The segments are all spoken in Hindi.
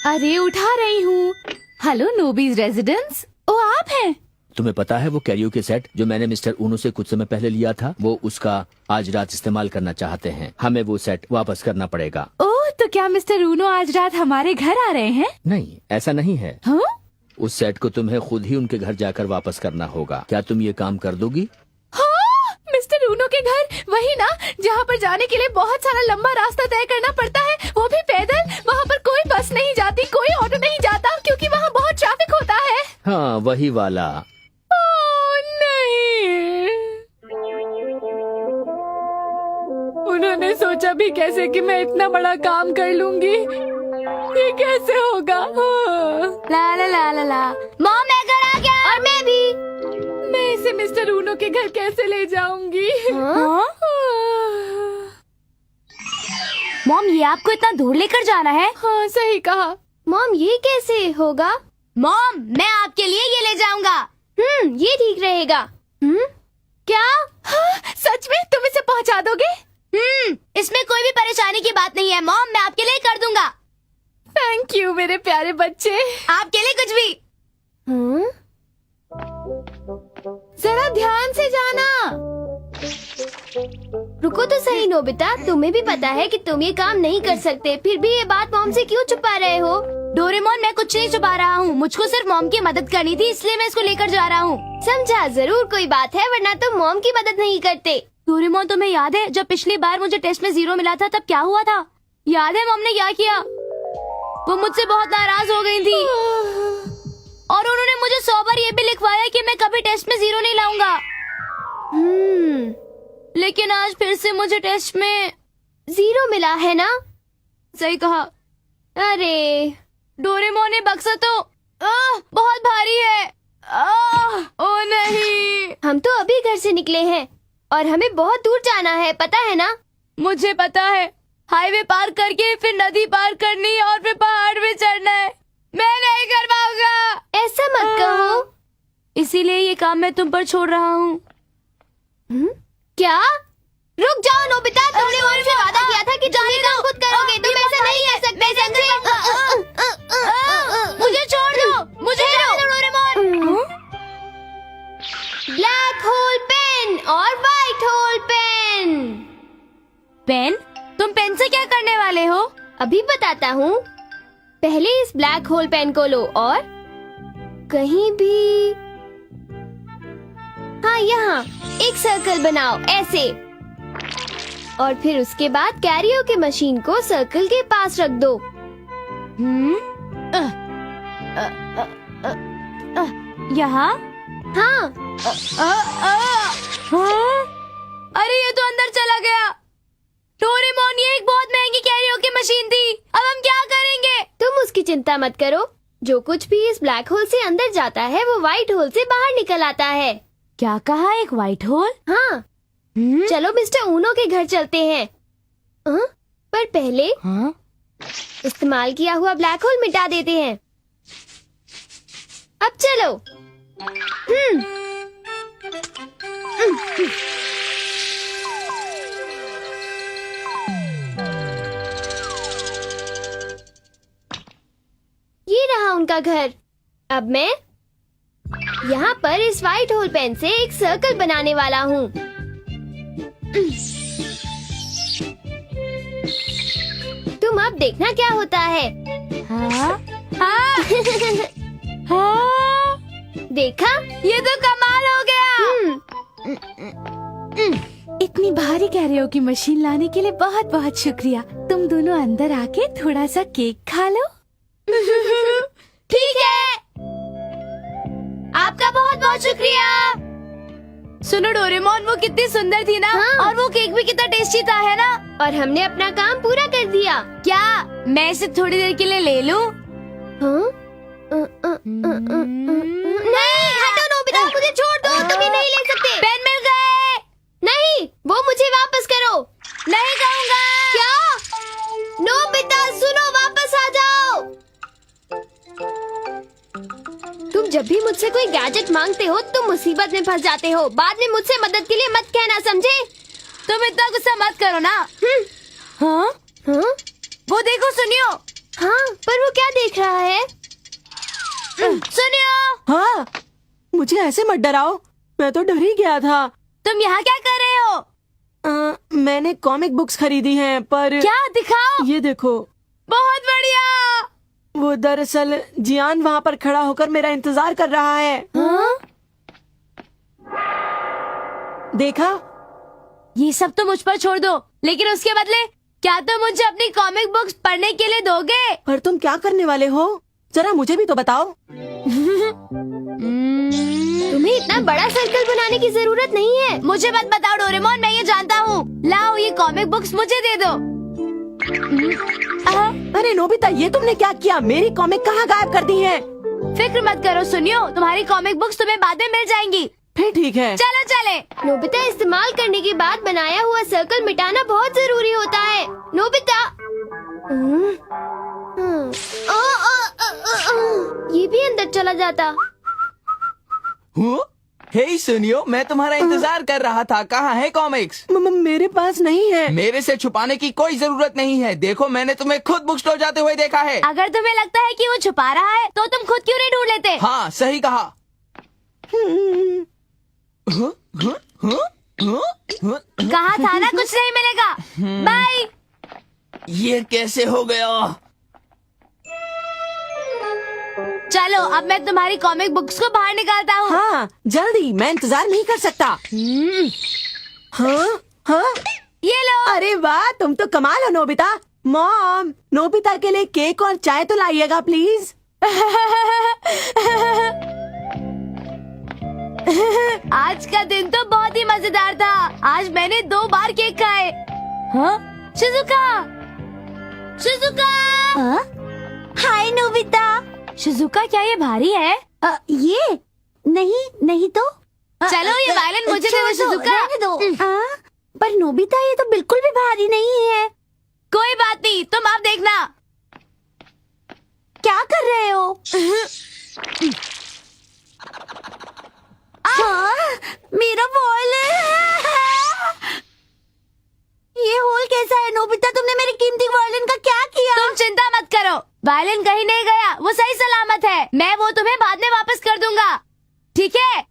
अरे उठा रही हूँ। Hello नोबीज residence. ओ आप हैं? तुम्हें पता है वो कैरियोके सेट जो मैंने मिस्टर ऊनो से कुछ समय पहले लिया था, वो उसका आज रात इस्तेमाल करना चाहते हैं। हमें वो सेट वापस करना पड़ेगा। ओह, तो क्या मिस्टर ऊनो आज रात हमारे घर आ रहे हैं? नहीं, ऐसा नहीं है। हाँ? उस सेट को तुम्हें खुद ही उनके घर जाकर वापस करना होगा। क्या तुम ये काम कर दोगी? हाँ, मिस्टर ऊनो के घर, वही ना जहाँ पर जाने के लिए बहुत सारा लंबा रास्ता तय करना पड़ता है, वो भी पैदल। वहाँ पर कोई बस नहीं जाती, कोई ऑटो नहीं जाता, क्योंकि वहाँ बहुत ट्रैफिक होता है। हाँ, वही वाला। उन्होंने सोचा भी कैसे कि मैं इतना बड़ा काम कर लूंगी। ये कैसे होगा? ला ला ला ला ला। मॉम मैं घर आ गया। और मैं भी। मैं इसे मिस्टर ऊनो के घर कैसे ले जाऊंगी? हाँ? मॉम ये आपको इतना दूर लेकर जाना है? हाँ सही कहा। मॉम ये कैसे होगा? मॉम मैं आपके लिए ये ले जाऊंगा। ये ठीक रहेगा। क्या? हाँ, सच में तुम इसे पहुंचा दोगे? इसमें कोई भी परेशानी की बात नहीं है मॉम, मैं आपके लिए कर दूंगा। थैंक यू मेरे प्यारे बच्चे। आपके लिए कुछ भी। जरा ध्यान से जाना। रुको तो सही नोबिता, तुम्हें भी पता है कि तुम ये काम नहीं कर सकते, फिर भी ये बात मॉम से क्यों छुपा रहे हो? डोरेमोन मैं कुछ नहीं छुपा रहा हूँ, मुझको सिर्फ मॉम की मदद करनी थी, इसलिए मैं इसको लेकर जा रहा हूँ। समझा, जरूर कोई बात है, वरना तुम मॉम की मदद नहीं करते। डोरेमोन तुम्हें याद है जब पिछली बार मुझे टेस्ट में 0 मिला था तब क्या हुआ था? याद है मॉम ने क्या किया? वो मुझसे बहुत नाराज हो गई थी और उन्होंने मुझे 100 बार ये भी लिखवाया कि मैं कभी टेस्ट में 0 नहीं लाऊंगा। लेकिन आज फिर से मुझे टेस्ट में 0 मिला है ना? सही कहा। अरे डोरेमोन ने बक्सा तो बहुत भारी है। ओ नहीं, हम तो अभी घर से निकले हैं और हमें बहुत दूर जाना है, पता है ना? मुझे पता है, हाईवे पार करके फिर नदी पार करनी और फिर पहाड़ में चढ़ना है। मैं नहीं कर पाऊंगा। ऐसा मत कहो। इसीलिए ये काम मैं तुम पर छोड़ रहा हूँ। क्या? रुक जाओ नोबिता, तुमने मुझसे वादा किया था कि तुम ये काम खुद करोगे, तुम ऐसा नहीं कर सकते, समझे? मुझे छोड़ दो, मुझे छोड़ दो डोरेमोन। ब्लैक होल पेन और व्हाइट होल पेन। पेन? तुम पेन से क्या करने वाले हो? अभी बताता हूँ। पहले इस ब्लैक होल पेन को लो और कहीं भी, हाँ यहाँ एक सर्कल बनाओ ऐसे, और फिर उसके बाद कैरियोके मशीन को सर्कल के पास रख दो। यहाँ? हाँ। अरे ये तो अंदर चला गया। डोरेमोन ये एक बहुत महंगी कैरियोके मशीन थी, अब हम क्या करेंगे? तुम उसकी चिंता मत करो, जो कुछ भी इस ब्लैक होल से अंदर जाता है वो व्हाइट होल से बाहर निकल आता है। क्या कहा, एक व्हाइट होल? हाँ। चलो मिस्टर ऊनो के घर चलते हैं। पर पहले इस्तेमाल किया हुआ ब्लैक होल मिटा देते हैं। अब चलो। ये रहा उनका घर। अब मैं यहाँ पर इस व्हाइट होल पेन से एक सर्कल बनाने वाला हूँ। तुम अब देखना क्या होता है। हाँ? हाँ? हाँ? देखा, ये तो कमाल हो गया। इतनी भारी कैरियोके मशीन लाने के लिए बहुत बहुत शुक्रिया। तुम दोनों अंदर आके थोड़ा सा केक खा लो। ठीक है, आपका बहुत बहुत शुक्रिया। सुनो डोरेमोन, वो कितनी सुंदर थी ना? और वो केक भी कितना टेस्टी था, है ना? और हमने अपना काम पूरा कर दिया। क्या मैं इसे थोड़ी देर के लिए ले लूं? नहीं, हटो नोबिता, मुझे छोड़ दो, तुम ये नहीं ले सकते। पेन मिल गए। नहीं, वो मुझे वापस करो। नहीं कहूँगा। क्या? नोबिता सुनो, वापस आ जाओ। तुम जब भी मुझसे कोई गैजेट मांगते हो तुम मुसीबत में फंस जाते हो। बाद में मुझसे मदद के लिए मत कहना, समझे? तुम इतना गुस्सा मत करो ना। हाँ? वो देखो, सुनियो, हाँ, पर वो क्या देख रहा है? सुनियो, हाँ, मुझे ऐसे मत डराओ, मैं तो डर ही गया था। तुम यहाँ क्या कर रहे हो? मैंने कॉमिक बुक्स खरीदी हैं, पर क्या दिखाओ? ये देखो, बहुत बढ़िया। वो दरअसल जियान वहाँ पर खड़ा होकर मेरा इंतजार कर रहा है। हाँ? देखा? ये सब तो मुझ पर छोड़ दो, लेकिन उसके बदले क्या तुम मुझे अपनी कॉमिक बुक्स पढ़ने के लिए दोगे? पर तुम क्या करने वाले हो? जरा मुझे भी तो बताओ। तुम्हें इतना बड़ा सर्कल बनाने की जरूरत नहीं है। मुझे मत बताओ डोरेमोन, मैं ये जानता हूँ। लाओ ये कॉमिक बुक्स मुझे दे दो। अरे नोबिता, ये तुमने क्या किया? मेरी कॉमिक कहाँ गायब कर दी है? फिक्र मत करो सुनियो, तुम्हारी कॉमिक बुक्स तुम्हें बाद में मिल जाएंगी। फिर ठीक है। चलो चले। नोबिता, इस्तेमाल करने के बाद बनाया हुआ सर्कल मिटाना बहुत जरूरी होता है। नोबिता, ये भी अंदर चला जाता। हे सुनियो, मैं तुम्हारा इंतजार कर रहा था। कहाँ है कॉमिक्स? मेरे पास नहीं है। मेरे से छुपाने की कोई जरूरत नहीं है। देखो, मैंने तुम्हें खुद बुक स्टोर जाते हुए देखा है। अगर तुम्हें लगता है कि वो छुपा रहा है, तो तुम खुद क्यों नहीं ढूंढ लेते? हाँ, सही कहा। कहा था ना कुछ नहीं मिलेगा। बाय। ये कैसे हो गया? चलो, अब मैं तुम्हारी कॉमिक बुक्स को बाहर निकालता हूँ। हाँ, जल्दी, मैं इंतजार नहीं कर सकता। हाँ हाँ, ये लो। अरे वाह, तुम तो कमाल हो नोबिता। मॉम, नोबिता के लिए केक और चाय तो लाइएगा प्लीज। आज का दिन तो बहुत ही मजेदार था। आज मैंने 2 बार केक खाए। हाँ? Shizuka, Shizuka. Hi Nobita. Shizuka, क्या ये भारी है? ये नहीं तो। चलो, ये वायलिन मुझे दे दो शिजुका। रहने दो। पर नोबिता, ये तो बिल्कुल भी भारी नहीं है। कोई बात नहीं, तुम अब देखना। क्या कर रहे हो? मेरा वायलिन। ये होल कैसा है नोबिता? तुमने मेरी कीमती वायलिन का क्या किया? तुम चिंता मत करो, वायलिन कहीं नहीं गया, वो सही सलामत है। मैं वो तुम्हें बाद में वापस कर दूंगा, ठीक है?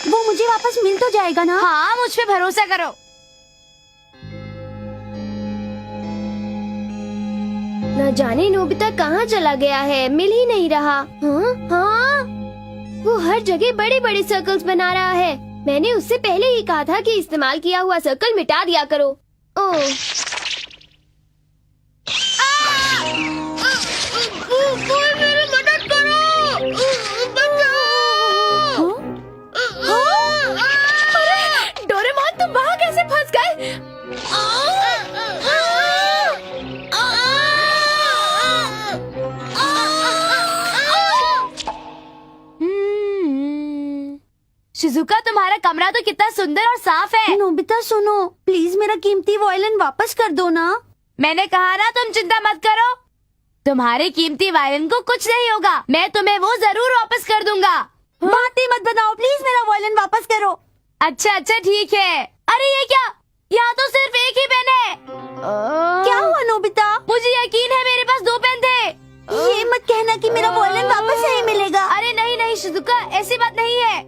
वो मुझे वापस मिल तो जाएगा ना? हाँ, मुझ पे भरोसा करो। न जाने नोबिता कहाँ चला गया है, मिल ही नहीं रहा। हाँ? हाँ? वो हर जगह बड़े बड़े सर्कल्स बना रहा है। मैंने उससे पहले ही कहा था कि इस्तेमाल किया हुआ सर्कल मिटा दिया करो। ओह, कोई मेरी मदद करो, बचाओ। अरे डोरेमोन, तुम वहाँ कैसे फंस गए? शिजुका, तुम्हारा कमरा तो कितना सुंदर और साफ है। नोबिता सुनो, प्लीज मेरा कीमती वायलिन वापस कर दो ना। मैंने कहा ना, तुम चिंता मत करो। तुम्हारे कीमती वायलिन को कुछ नहीं होगा। मैं तुम्हें वो जरूर वापस कर दूंगा। बातें मत बनाओ, प्लीज मेरा वायलिन वापस करो। अच्छा अच्छा, ठीक है। अरे ये क्या? यहाँ तो सिर्फ एक ही पेन है। क्या हुआ नोबिता? मुझे यकीन है मेरे पास 2 पेन थे। ये मत कहना कि मेरा वायलिन वापस नहीं मिलेगा। अरे नहीं नहीं शिजुका, ऐसी बात नहीं है।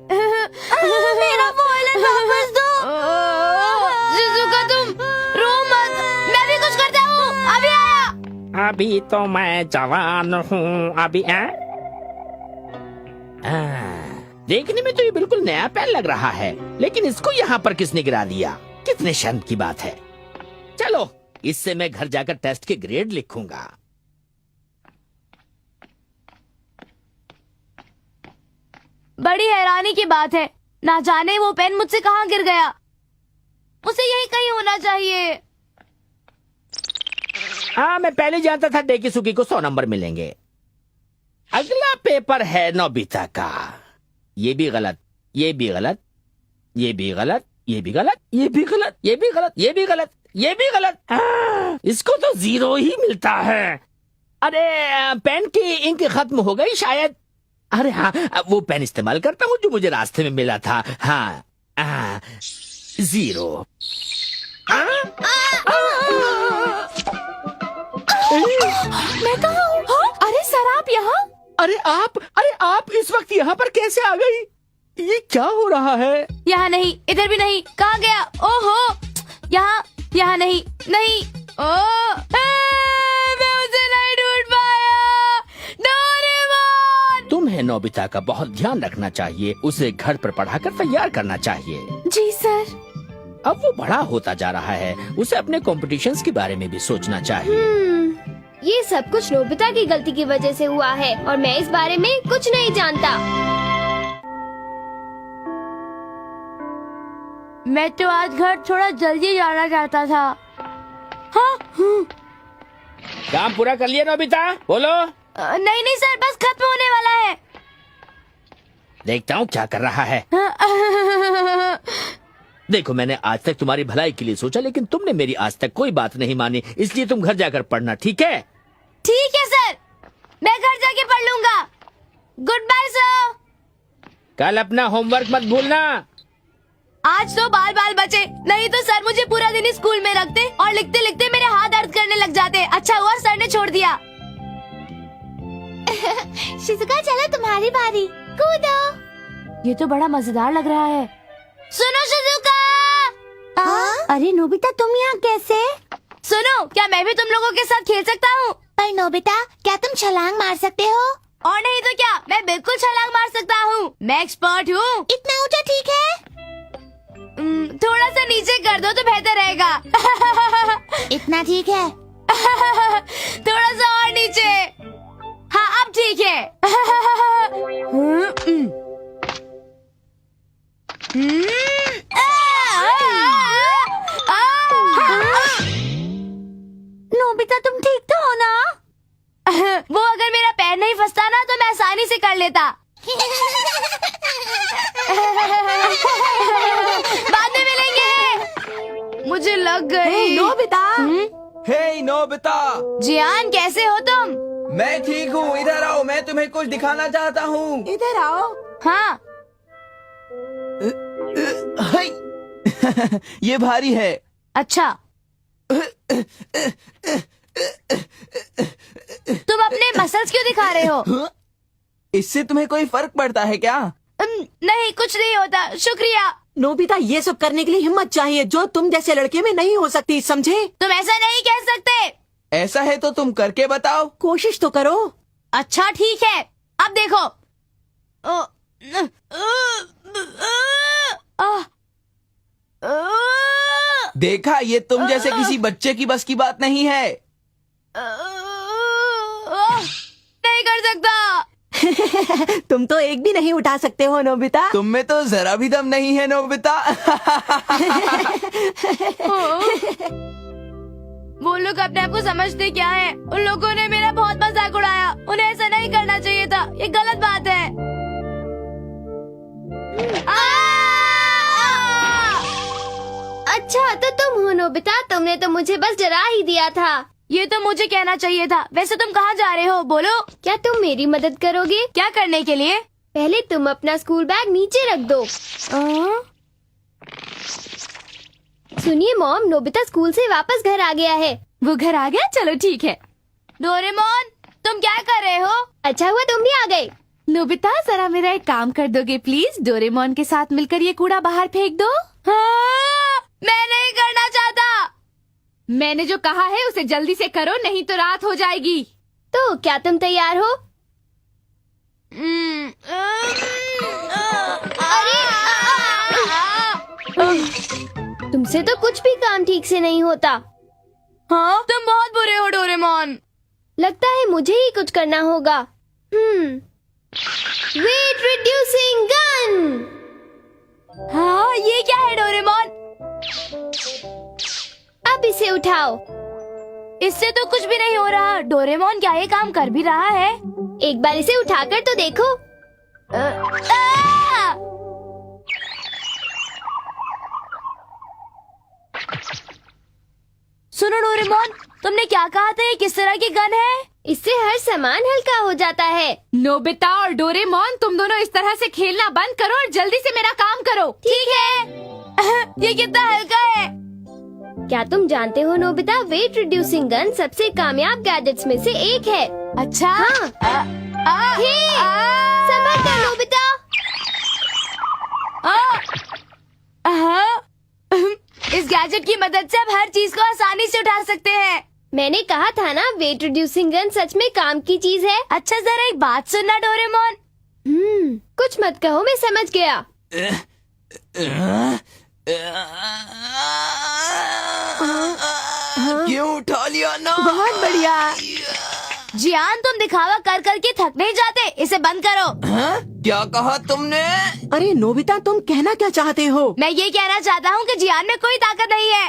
मेरा वायलिन वापस दो। शिजुका, तुम रो मत, मैं भी कुछ करता हूँ। अभी आया। अभी तो मैं जवान हूँ। अभी देखने में तो ये बिल्कुल नया पेन लग रहा है, लेकिन इसको यहाँ पर किसने गिरा दिया? कितने शर्म की बात है। चलो, इससे मैं घर जाकर टेस्ट के ग्रेड लिखूंगा। बड़ी हैरानी की बात है, ना जाने वो पेन मुझसे कहाँ गिर गया। उसे यही कहीं होना चाहिए। हाँ, मैं पहले जानता था डेकिसुकी को 100 नंबर मिलेंगे। अगला पेपर है नोबिता का। ये भी गलत, ये भी गलत, ये भी गलत, ये भी गलत, ये भी गलत, ये भी गलत, ये भी गलत, ये भी गलत। इसको तो 0 ही मिलता है। अरे, पेन की इंक खत्म हो गई शायद। अरे हाँ, वो पेन इस्तेमाल करता हूँ जो मुझे रास्ते में मिला था। हाँ, 0। मैं कहाँ हूँ? हाँ? अरे सर आप यहाँ? अरे आप इस वक्त यहाँ पर कैसे आ गई? ये क्या हो रहा है? यहाँ नहीं, इधर भी नहीं, कहाँ गया? ओहो, यहाँ नहीं, मैं उसे नहीं ढूंढ पाया। डोरेमोन! तुम्हें नोबिता का बहुत ध्यान रखना चाहिए। उसे घर पर पढ़ाकर तैयार करना चाहिए। जी सर। अब वो बड़ा होता जा रहा है, उसे अपने कॉम्पिटिशन्स के बारे में भी सोचना चाहिए। ये सब कुछ नोबिता की गलती की वजह से हुआ है और मैं इस बारे में कुछ नहीं जानता। मैं तो आज घर थोड़ा जल्दी जाना चाहता था। हाँ? काम पूरा कर लिया नोबिता? बोलो। नहीं सर, बस खत्म होने वाला है। देखता हूँ क्या कर रहा है। देखो, मैंने आज तक तुम्हारी भलाई के लिए सोचा, लेकिन तुमने मेरी आज तक कोई बात नहीं मानी, इसलिए तुम घर जाकर पढ़ना, ठीक है? ठीक है सर, मैं घर जाके पढ़ लूंगा। Good bye sir. कल अपना होमवर्क मत भूलना। आज तो बाल बचे, नहीं तो सर मुझे पूरा दिन स्कूल में रखते और लिखते लिखते मेरे हाथ दर्द करने लग जाते। अच्छा हुआ सर ने छोड़ दिया। शिजुका चलो तुम्हारी बारी, कूदो। ये तो बड़ा मजेदार लग रहा है। सुनो शिजुका। अरे नोबिता तुम यहाँ कैसे? सुनो, क्या मैं भी तुम लोगों के साथ खेल सकता हूँ? पर नोबिता क्या तुम छलांग मार सकते हो? और नहीं तो क्या, मैं बिल्कुल छलांग मार सकता हूँ। मैं एक्सपर्ट हूँ। इतना ऊंचा ठीक है? थोड़ा सा नीचे कर दो तो बेहतर रहेगा। इतना ठीक है? थोड़ा सा और नीचे। हाँ अब ठीक है। नोबिता तुम ठीक तो हो ना? वो अगर मेरा पैर नहीं फंसता ना तो मैं आसानी से कर लेता। बाद में मिलेंगे। मुझे लग गई। नोबिता। हे नोबिता, जियान कैसे हो तुम? मैं ठीक हूँ, इधर आओ, मैं तुम्हें कुछ दिखाना चाहता हूँ। इधर आओ। हाँ। हाय। ये भारी है। अच्छा, तुम अपने मसल्स क्यों दिखा रहे हो? इससे तुम्हें कोई फर्क पड़ता है क्या? नहीं, कुछ नहीं होता, शुक्रिया। नोबिता ये सब करने के लिए हिम्मत चाहिए, जो तुम जैसे लड़के में नहीं हो सकती, समझे? तुम ऐसा नहीं कह सकते। ऐसा है तो तुम करके बताओ। कोशिश तो करो। अच्छा ठीक है, अब देखो। देखा, ये तुम जैसे किसी बच्चे की बस की बात नहीं है। नहीं कर सकता। तुम तो एक भी नहीं उठा सकते हो नोबिता। तुम में तो जरा भी दम नहीं है नोबिता। वो लोग अपने आप को समझते क्या है? उन लोगों ने मेरा बहुत मजाक उड़ाया। उन्हें ऐसा नहीं करना चाहिए था, ये गलत बात है। अच्छा तो तुम हो नोबिता, तुमने तो मुझे बस डरा ही दिया था। ये तो मुझे कहना चाहिए था। वैसे तुम कहाँ जा रहे हो, बोलो? क्या तुम मेरी मदद करोगे? क्या करने के लिए? पहले तुम अपना स्कूल बैग नीचे रख दो। सुनिए मॉम, नोबिता स्कूल से वापस घर आ गया है। वो घर आ गया? चलो ठीक है। डोरेमोन, तुम क्या कर रहे हो? अच्छा हुआ तुम भी आ गए। नोबिता जरा मेरा एक काम कर दोगे प्लीज? डोरेमोन के साथ मिलकर ये कूड़ा बाहर फेंक दो। हाँ, मैं नहीं करना चाहता। मैंने जो कहा है उसे जल्दी से करो, नहीं तो रात हो जाएगी। तो क्या तुम तैयार हो? तुमसे तो कुछ भी काम ठीक से नहीं होता। हाँ, तुम बहुत बुरे हो डोरेमोन। लगता है मुझे ही कुछ करना होगा। Weight reducing gun. हाँ, ये क्या है डोरेमोन? अब इसे उठाओ। इससे तो कुछ भी नहीं हो रहा। डोरेमोन क्या ये काम कर भी रहा है? एक बार इसे उठाकर तो देखो। सुनो डोरेमोन, तुमने क्या कहा था? ये किस तरह की गन है? इससे हर सामान हल्का हो जाता है। नोबिता और डोरेमोन, तुम दोनों इस तरह से खेलना बंद करो और जल्दी से मेरा काम करो। ठीक है। ये कितना हल्का है। क्या तुम जानते हो नोबिता, वेट रिड्यूसिंग गन सबसे कामयाब गैजेट्स में से एक है। अच्छा। हाँ। हे, संभल कर नोबिता। इस गैजेट की मदद से अब हर चीज को आसानी से उठा सकते हैं। मैंने कहा था ना, वेट रिड्यूसिंग गन सच में काम की चीज है। अच्छा जरा एक बात सुनना डोरेमोन। कुछ मत कहो, मैं समझ गया। क्यों उठा लिया ना? बहुत बढ़िया। जियान तुम दिखावा कर करके थक नहीं जाते, इसे बंद करो। हाँ? क्या कहा तुमने? अरे नोबिता, तुम कहना क्या चाहते हो? मैं ये कहना चाहता हूँ कि जियान में कोई ताकत नहीं है।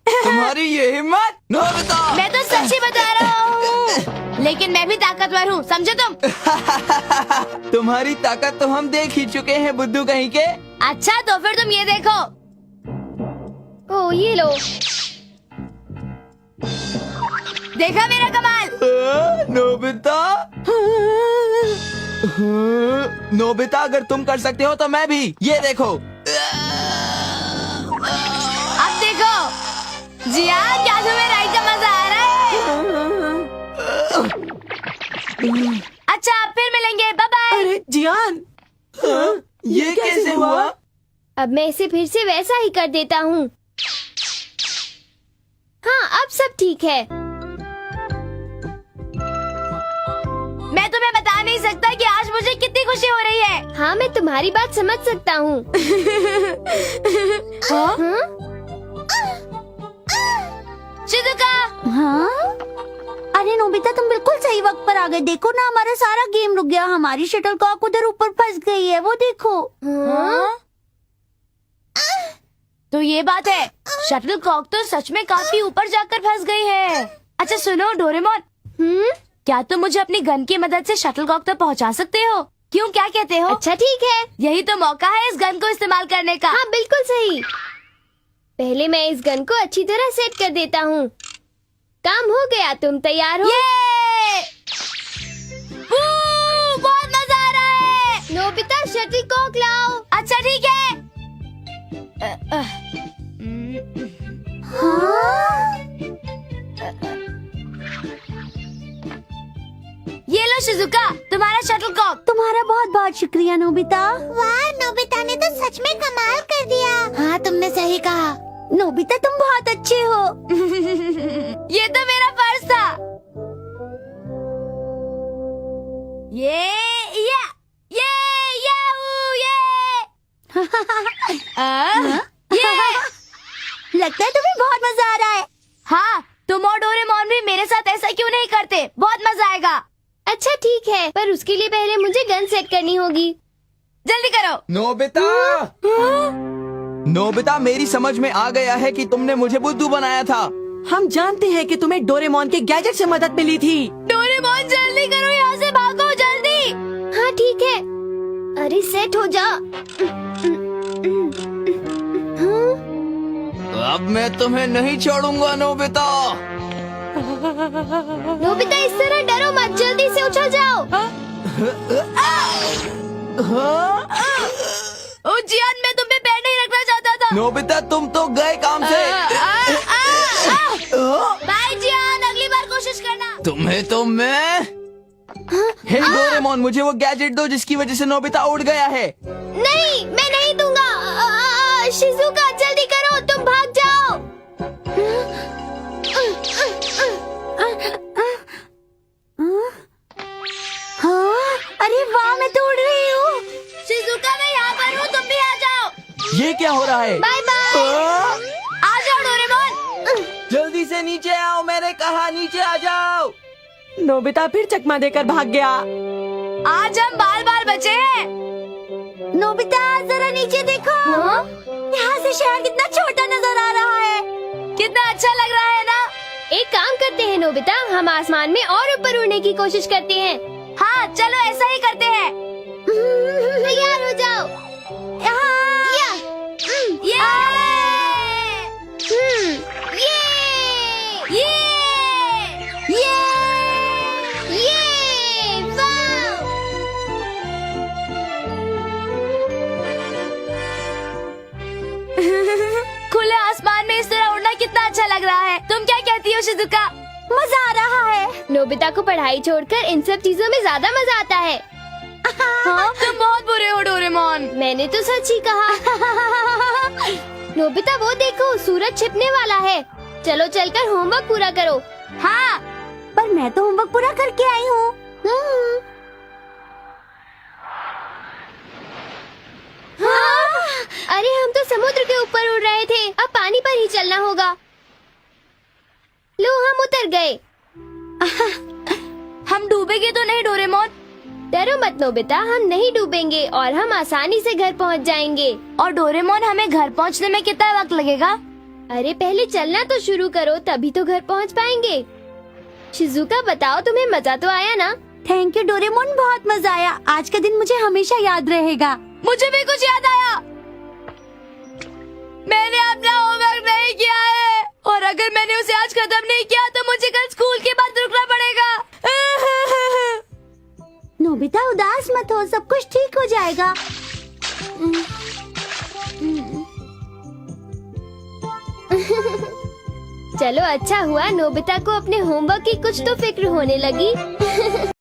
तुम्हारी ये हिम्मत? नोबिता! मैं तो सच ही बता रहा हूँ, लेकिन मैं भी ताकतवर हूँ, समझे तुम? तुम्हारी ताकत तो हम देख ही चुके हैं बुद्धू कहीं के। अच्छा तो फिर तुम ये देखो। ओ ये लो। देखा मेरा कमाल? नोबिता? नोबिता, अगर तुम कर सकते हो तो मैं भी। ये देखो। अब देखो जियान, क्या तुम्हें राइड का मजा आ रहा है? अच्छा अब फिर मिलेंगे, बाय बाय। अरे जियान, ये कैसे हुआ? अब मैं इसे फिर से वैसा ही कर देता हूँ। हाँ, अब सब ठीक है। मैं तुम्हें बता नहीं सकता कि आज मुझे कितनी खुशी हो रही है। हाँ, मैं तुम्हारी बात समझ सकता हूँ। हाँ? शिजुका। हाँ? अरे नोबिता, तुम बिल्कुल सही वक्त पर आ गए। देखो ना, हमारा सारा गेम रुक गया। हमारी शटलकॉक उधर ऊपर फंस गई है, वो देखो। हाँ? तो ये बात है, शटलकॉक तो सच में काफी ऊपर जाकर फंस गई है। अच्छा सुनो डोरेमोन, क्या तुम मुझे अपनी गन की मदद से शटलकॉक तक पहुंचा सकते हो? क्यों, क्या कहते हो? अच्छा ठीक है। यही तो मौका है इस गन को इस्तेमाल करने का। हाँ बिल्कुल सही। पहले मैं इस गन को अच्छी तरह सेट कर देता हूँ। काम हो गया, तुम तैयार हो? ये! बहुत मजा आ रहा है। नोबिता, शटलकॉक लाओ। अच्छा ठीक है। ये लो शिजुका, तुम्हारा शटलकॉक। तुम्हारा बहुत बहुत शुक्रिया नोबिता। वाह, नोबिता ने तो सच में कमाल कर दिया। हाँ तुमने सही कहा। नोबिता, तुम बहुत अच्छे हो। ये तो मेरा फर्ज था। ये याहू ये लगता है तुम्हें बहुत मजा आ रहा है। हाँ, तुम और डोरेमोन भी मेरे साथ ऐसा क्यों नहीं करते? बहुत मजा आएगा। अच्छा ठीक है, पर उसके लिए पहले मुझे गन सेट करनी होगी। जल्दी करो। नोबिता! नोबिता, मेरी समझ में आ गया है कि तुमने मुझे बुद्धू बनाया था। हम जानते हैं कि तुम्हें डोरेमोन के गैजेट से मदद मिली थी। डोरेमोन जल्दी करो, यहाँ से भागो जल्दी। हाँ ठीक है। अरे सेट हो जा। अब मैं तुम्हें नहीं छोड़ूंगा नोबिता। नोबिता, इस तरह डरो मत, जल्दी से उछल जाओ। ओ जियान, मैं तुम पे पैर नहीं रखना चाहता था। नोबिता, तुम तो गए काम से। बाय जियान, अगली बार कोशिश करना। तुम्हें तो मैं। हे डोरेमोन, मुझे वो गैजेट दो जिसकी वजह से नोबिता उड़ गया है। नहीं, मैं नहीं दूंगा। शिजुका, जल्दी करो, तुम भाग जाओ। हाँ? अरे वाह, मैं तो उड़ रही हूँ। शिजुका, मैं यहाँ पर हूँ, तुम भी आ जाओ। ये क्या हो रहा है? Bye bye. आ जाओ डोरेमोन। जल्दी से नीचे आओ, मैंने कहा नीचे आ जाओ। नोबिता फिर चकमा देकर भाग गया। आज हम बाल बाल बचे हैं। नोबिता, जरा नीचे देखो। यहाँ से शहर कितना छोटा नजर आ रहा है। कितना अच्छा लग रहा है ना? एक काम करते हैं नोबिता, हम आसमान में और ऊपर उड़ने की कोशिश करते हैं। हाँ चलो ऐसा ही करते हैं। तैयार हो जाओ। खुले आसमान में इस तरह उड़ना कितना अच्छा लग रहा है। तुम क्या कहती हो शिजुका? मजा आ रहा है। नोबिता को पढ़ाई छोड़कर इन सब चीजों में ज्यादा मजा आता है। हाँ, तुम बहुत बुरे हो डोरेमोन। मैंने तो सच ही कहा। नोबिता वो देखो, सूरज छिपने वाला है। चलो चलकर होमवर्क पूरा करो। हाँ, पर मैं तो होमवर्क पूरा करके आई हूँ। अरे हम तो समुद्र के ऊपर उड़ रहे थे, अब पानी पर ही चलना होगा। लो हम उतर गए। हम डूबेंगे तो नहीं डोरेमोन? डरो मत नोबिता, हम नहीं डूबेंगे और हम आसानी से घर पहुंच जाएंगे। और डोरेमोन, हमें घर पहुंचने में कितना वक्त लगेगा? अरे पहले चलना तो शुरू करो, तभी तो घर पहुंच पाएंगे। शिजुका बताओ, तुम्हें मजा तो आया ना? थैंक यू डोरेमोन, बहुत मजा आया। आज का दिन मुझे हमेशा याद रहेगा। मुझे भी कुछ याद आया। मैंने अपना होमवर्क नहीं किया है, और अगर मैंने उसे आज खत्म नहीं किया तो मुझे कल स्कूल के बाद रुकना पड़ेगा। नोबिता उदास मत हो, सब कुछ ठीक हो जाएगा। चलो अच्छा हुआ नोबिता को अपने होमवर्क की कुछ तो फिक्र होने लगी।